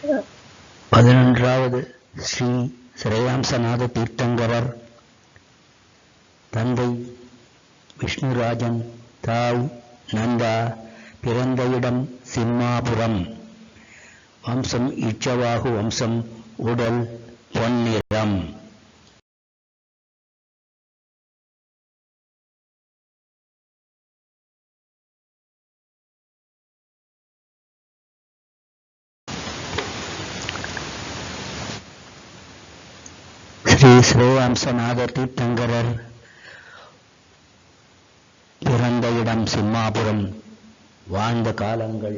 11வது ஸ்ரீ ஸ்ரேயாம்சநாத தீர்த்தங்கரர். தந்தை விஷ்ணுராஜன், தாய் நந்தா, பிறந்த இடம் சிம்மாபுரம். வம்சம் இட்சவாகு வம்சம். உடல் பொன்னிறம். ஸ்ரீ ஸ்ரேயாம்சநாத தீர்த்தங்கரர் பிறந்த இடம் சிம்மாபுரம். வாழ்ந்த காலங்கள்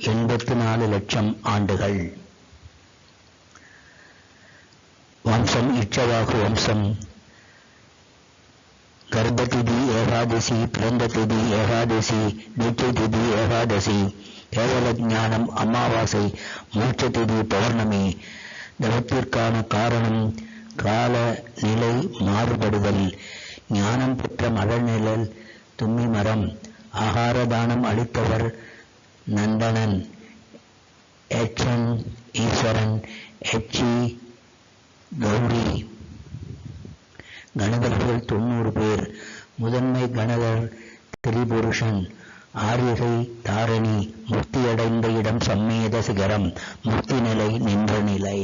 84 லட்சம் ஆண்டுகள். வம்சம் இட்சவாகு வம்சம். கர்ப்பதிதி ஏகாதசி, பிறந்த திதி ஏகாதசி, நித்திய திதி ஏகாதசி, கேவல ஞானம் அமாவாசை, மோட்ச திதி பௌர்ணமி. தவத்திற்கான காரணம் கால நிலை மாறுபடுதல். ஞானம் பெற்ற மழநிழல் தும்மி மரம். ஆகார தானம் அளித்தவர் நந்தனன். என் ஈஸ்வரன், எச்சி கௌரி. கணதர்கள் 90 பேர். முதன்மை கணதர் திரிபுருஷன். ஆரியகை தாரணி. முக்தியடைந்த இடம் சம்மேத சிகரம். முக்தி நிலை நின்ற நிலை.